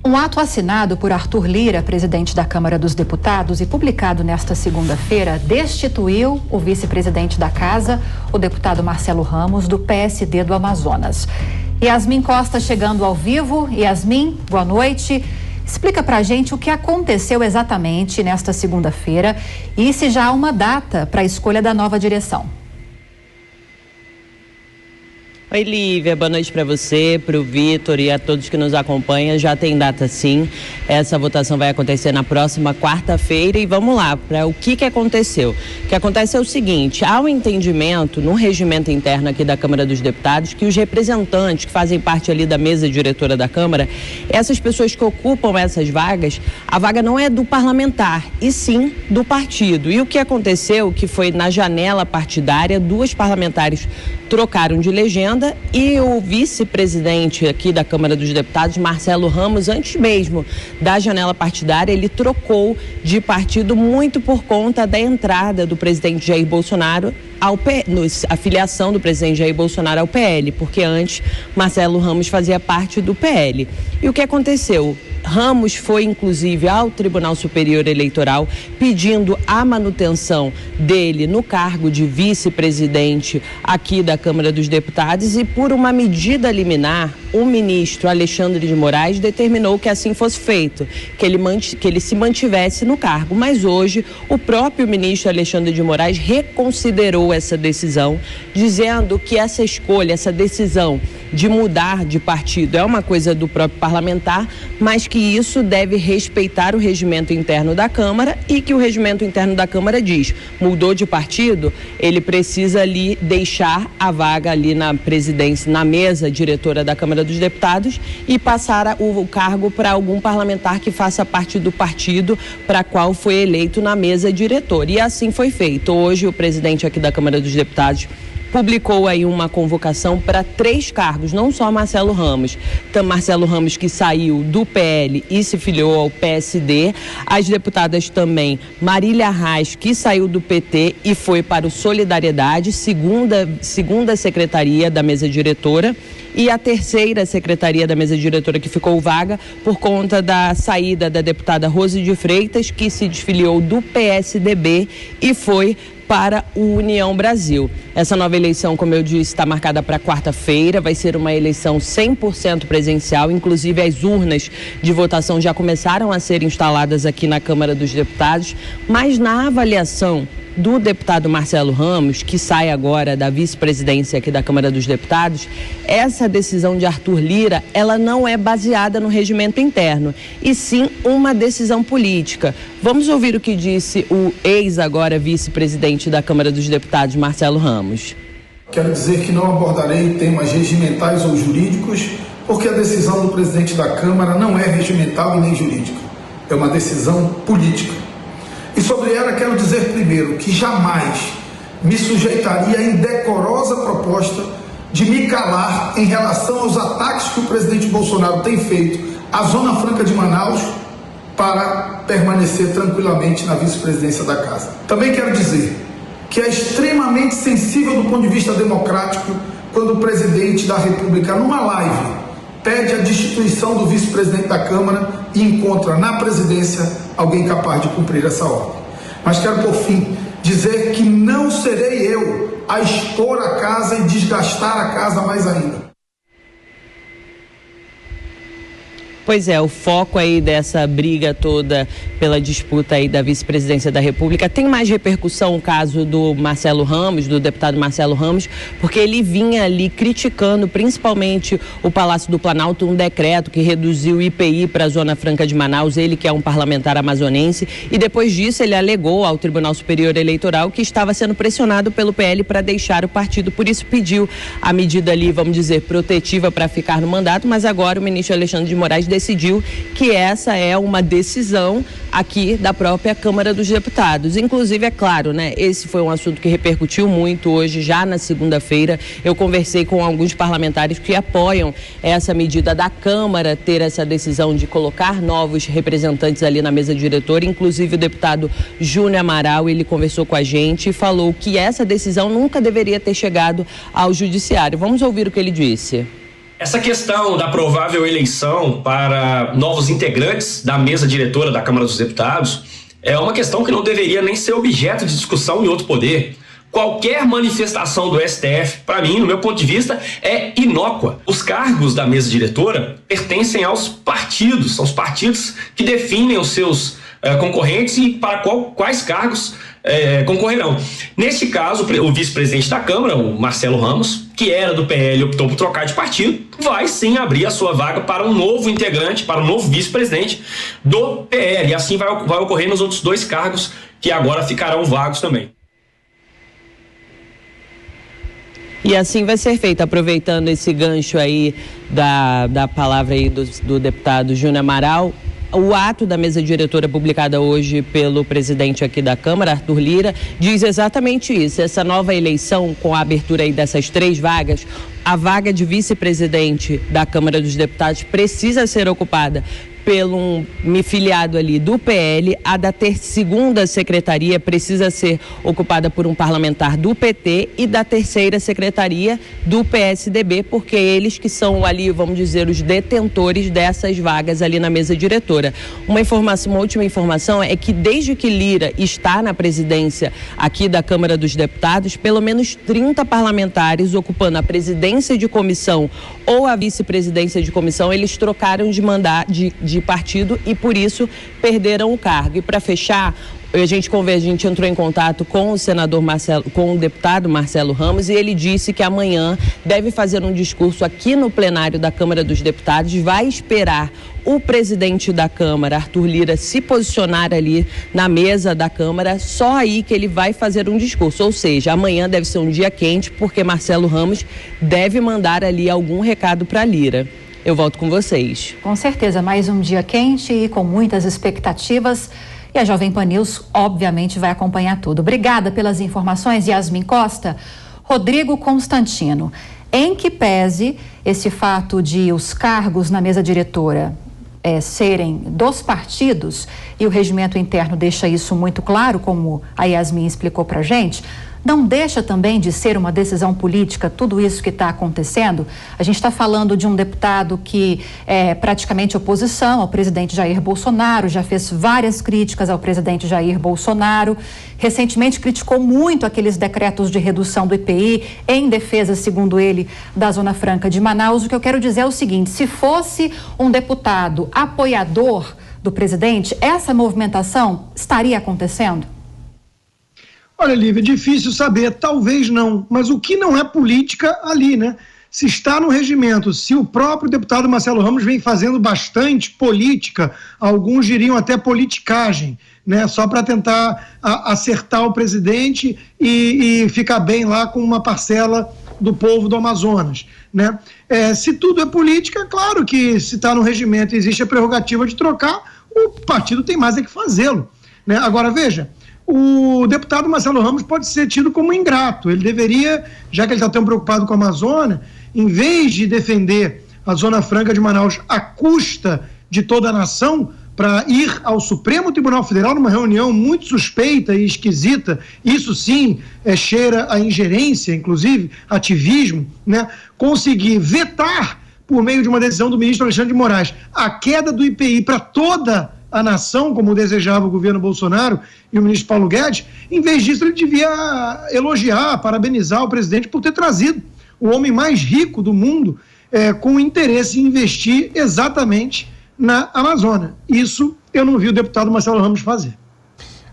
Um ato assinado por Arthur Lira, presidente da Câmara dos Deputados, e publicado nesta segunda-feira, destituiu o vice-presidente da Casa, o deputado Marcelo Ramos, do PSD do Amazonas. Yasmin Costa chegando ao vivo. Yasmin, boa noite. Explica pra gente o que aconteceu exatamente nesta segunda-feira e se já há uma data para a escolha da nova direção. Oi, Lívia, boa noite para você, para o Vitor e a todos que nos acompanham. Já tem data sim, essa votação vai acontecer na próxima quarta-feira e vamos lá, para o que aconteceu. O que acontece é o seguinte, há um entendimento no regimento interno aqui da Câmara dos Deputados que os representantes que fazem parte ali da mesa diretora da Câmara, essas pessoas que ocupam essas vagas, a vaga não é do parlamentar, e sim do partido. E o que aconteceu, que foi na janela partidária, duas parlamentares trocaram de legenda e o vice-presidente aqui da Câmara dos Deputados, Marcelo Ramos, antes mesmo da janela partidária, ele trocou de partido muito por conta da entrada do presidente Jair Bolsonaro a filiação do presidente Jair Bolsonaro ao PL, porque antes Marcelo Ramos fazia parte do PL. E o que aconteceu? Ramos foi, inclusive, ao Tribunal Superior Eleitoral pedindo a manutenção dele no cargo de vice-presidente aqui da Câmara dos Deputados e, por uma medida liminar, o ministro Alexandre de Moraes determinou que assim fosse feito, que ele se mantivesse no cargo. Mas hoje, o próprio ministro Alexandre de Moraes reconsiderou essa decisão, dizendo que essa escolha, essa decisão de mudar de partido é uma coisa do próprio parlamentar, mas que isso deve respeitar o regimento interno da Câmara e que o regimento interno da Câmara diz, mudou de partido, ele precisa ali deixar a vaga ali na presidência, na mesa diretora da Câmara dos Deputados e passar o cargo para algum parlamentar que faça parte do partido para qual foi eleito na mesa diretora. E assim foi feito. Hoje o presidente aqui da Câmara dos Deputados publicou aí uma convocação para 3 cargos, não só Marcelo Ramos. Então, Marcelo Ramos, que saiu do PL e se filiou ao PSD. As deputadas também Marília Reis, que saiu do PT e foi para o Solidariedade, segunda secretaria da mesa diretora. E a terceira secretaria da mesa diretora que ficou vaga por conta da saída da deputada Rose de Freitas, que se desfiliou do PSDB e foi para o União Brasil. Essa nova eleição, como eu disse, está marcada para quarta-feira, vai ser uma eleição 100% presencial, inclusive as urnas de votação já começaram a ser instaladas aqui na Câmara dos Deputados, mas na avaliação do deputado Marcelo Ramos, que sai agora da vice-presidência aqui da Câmara dos Deputados, essa decisão de Arthur Lira, ela não é baseada no regimento interno, e sim uma decisão política. Vamos ouvir o que disse o agora vice-presidente da Câmara dos Deputados, Marcelo Ramos. Quero dizer que não abordarei temas regimentais ou jurídicos, porque a decisão do presidente da Câmara não é regimental e nem jurídica, é uma decisão política. E sobre ela quero dizer primeiro que jamais me sujeitaria à indecorosa proposta de me calar em relação aos ataques que o presidente Bolsonaro tem feito à Zona Franca de Manaus para permanecer tranquilamente na vice-presidência da Casa. Também quero dizer que é extremamente sensível do ponto de vista democrático quando o presidente da República, numa live, pede a destituição do vice-presidente da Câmara e encontra na presidência alguém capaz de cumprir essa ordem. Mas quero, por fim, dizer que não serei eu a expor a casa e desgastar a casa mais ainda. Pois é, o foco aí dessa briga toda pela disputa aí da vice-presidência da República tem mais repercussão o caso do Marcelo Ramos, do deputado Marcelo Ramos, porque ele vinha ali criticando principalmente o Palácio do Planalto, um decreto que reduziu o IPI para a Zona Franca de Manaus, ele que é um parlamentar amazonense, e depois disso ele alegou ao Tribunal Superior Eleitoral que estava sendo pressionado pelo PL para deixar o partido, por isso pediu a medida ali, vamos dizer, protetiva para ficar no mandato, mas agora o ministro Alexandre de Moraes decidiu que essa é uma decisão aqui da própria Câmara dos Deputados. Inclusive, é claro, né? Esse foi um assunto que repercutiu muito hoje, já na segunda-feira. Eu conversei com alguns parlamentares que apoiam essa medida da Câmara ter essa decisão de colocar novos representantes ali na mesa diretora. Inclusive, o deputado Júnior Amaral, ele conversou com a gente e falou que essa decisão nunca deveria ter chegado ao Judiciário. Vamos ouvir o que ele disse. Essa questão da provável eleição para novos integrantes da mesa diretora da Câmara dos Deputados é uma questão que não deveria nem ser objeto de discussão em outro poder. Qualquer manifestação do STF, para mim, no meu ponto de vista, é inócua. Os cargos da mesa diretora pertencem aos partidos, são os partidos que definem os seus concorrentes e para quais cargos concorrerão. Neste caso, o vice-presidente da Câmara, o Marcelo Ramos, que era do PL e optou por trocar de partido, vai sim abrir a sua vaga para um novo integrante, para um novo vice-presidente do PL. E assim vai ocorrer nos outros 2 cargos que agora ficarão vagos também. E assim vai ser feito, aproveitando esse gancho aí da palavra aí do deputado Júnior Amaral. O ato da mesa diretora publicada hoje pelo presidente aqui da Câmara, Arthur Lira, diz exatamente isso. Essa nova eleição, com a abertura aí dessas 3 vagas, a vaga de vice-presidente da Câmara dos Deputados precisa ser ocupada pelo filiado ali do PL, a da segunda secretaria precisa ser ocupada por um parlamentar do PT e da terceira secretaria do PSDB, porque eles que são ali, vamos dizer, os detentores dessas vagas ali na mesa diretora. Uma última informação é que desde que Lira está na presidência aqui da Câmara dos Deputados, pelo menos 30 parlamentares ocupando a presidência de comissão ou a vice-presidência de comissão, eles trocaram de partido e por isso perderam o cargo. E para fechar, a gente entrou em contato com o deputado Marcelo Ramos, e ele disse que amanhã deve fazer um discurso aqui no plenário da Câmara dos Deputados, vai esperar o presidente da Câmara, Arthur Lira, se posicionar ali na mesa da Câmara, só aí que ele vai fazer um discurso. Ou seja, amanhã deve ser um dia quente, porque Marcelo Ramos deve mandar ali algum recado para Lira. Eu volto com vocês. Com certeza, mais um dia quente e com muitas expectativas. E a Jovem Pan News, obviamente, vai acompanhar tudo. Obrigada pelas informações, Yasmin Costa. Rodrigo Constantino, em que pese esse fato de os cargos na mesa diretora serem dos partidos, e o regimento interno deixa isso muito claro, como a Yasmin explicou para a gente, não deixa também de ser uma decisão política tudo isso que está acontecendo? A gente está falando de um deputado que é praticamente oposição ao presidente Jair Bolsonaro, já fez várias críticas ao presidente Jair Bolsonaro, recentemente criticou muito aqueles decretos de redução do IPI em defesa, segundo ele, da Zona Franca de Manaus. O que eu quero dizer é o seguinte: se fosse um deputado apoiador do presidente, essa movimentação estaria acontecendo? Olha, Lívia, é difícil saber, talvez não, mas o que não é política ali, né? Se está no regimento, se o próprio deputado Marcelo Ramos vem fazendo bastante política, alguns diriam até politicagem, né? Só para tentar acertar o presidente e ficar bem lá com uma parcela do povo do Amazonas, né? Se tudo é política, claro que se está no regimento e existe a prerrogativa de trocar, o partido tem mais é que fazê-lo, né? Agora, veja, o deputado Marcelo Ramos pode ser tido como ingrato. Ele deveria, já que ele está tão preocupado com a Amazônia, em vez de defender a Zona Franca de Manaus à custa de toda a nação, para ir ao Supremo Tribunal Federal numa reunião muito suspeita e esquisita, isso sim cheira a ingerência, inclusive ativismo, né? Conseguir vetar, por meio de uma decisão do ministro Alexandre de Moraes, a queda do IPI para toda a nação, como desejava o governo Bolsonaro e o ministro Paulo Guedes. Em vez disso, ele devia elogiar, parabenizar o presidente por ter trazido o homem mais rico do mundo com interesse em investir exatamente na Amazônia. Isso eu não vi o deputado Marcelo Ramos fazer.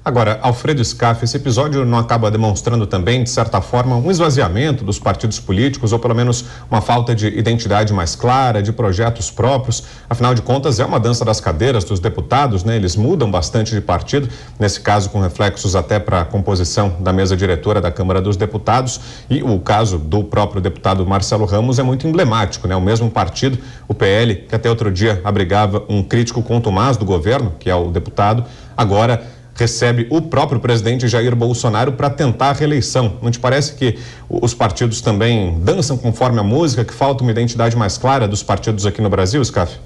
Agora, Alfredo Scaff, esse episódio não acaba demonstrando também, de certa forma, um esvaziamento dos partidos políticos, ou pelo menos uma falta de identidade mais clara, de projetos próprios? Afinal de contas, é uma dança das cadeiras dos deputados, né? Eles mudam bastante de partido, nesse caso com reflexos até para a composição da mesa diretora da Câmara dos Deputados, e o caso do próprio deputado Marcelo Ramos é muito emblemático, né? O mesmo partido, o PL, que até outro dia abrigava um crítico contumaz do governo, que é o deputado, agora recebe o próprio presidente Jair Bolsonaro para tentar a reeleição. Não te parece que os partidos também dançam conforme a música, que falta uma identidade mais clara dos partidos aqui no Brasil, Scaff?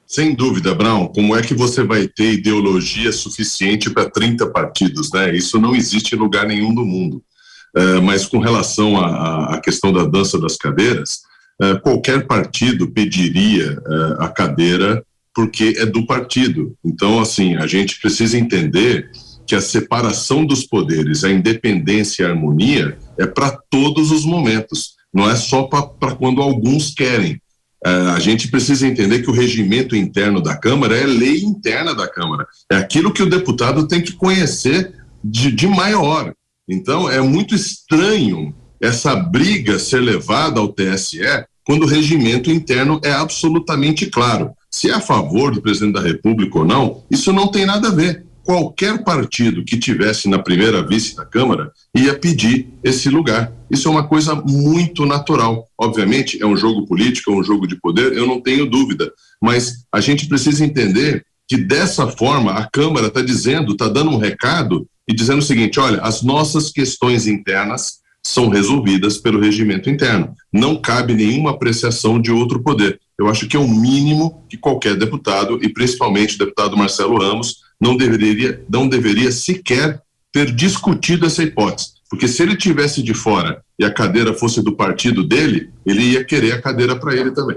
Sem dúvida, Brown. Como é que você vai ter ideologia suficiente para 30 partidos, né? Isso não existe em lugar nenhum do mundo. Mas com relação à questão da dança das cadeiras, qualquer partido pediria a cadeira porque é do partido. Então, assim, a gente precisa entender que a separação dos poderes, a independência e a harmonia é para todos os momentos, não é só para quando alguns querem. A gente precisa entender que o regimento interno da Câmara é lei interna da Câmara, é aquilo que o deputado tem que conhecer de maior. Então, é muito estranho essa briga ser levada ao TSE quando o regimento interno é absolutamente claro. Se é a favor do presidente da República ou não, isso não tem nada a ver. Qualquer partido que tivesse na primeira vice da Câmara ia pedir esse lugar. Isso é uma coisa muito natural. Obviamente, é um jogo político, é um jogo de poder, eu não tenho dúvida. Mas a gente precisa entender que dessa forma a Câmara está dizendo, está dando um recado e dizendo o seguinte: olha, as nossas questões internas são resolvidas pelo regimento interno. Não cabe nenhuma apreciação de outro poder. Eu acho que é o mínimo que qualquer deputado, e principalmente o deputado Marcelo Ramos, não deveria sequer ter discutido essa hipótese. Porque se ele tivesse de fora e a cadeira fosse do partido dele, ele ia querer a cadeira para ele também.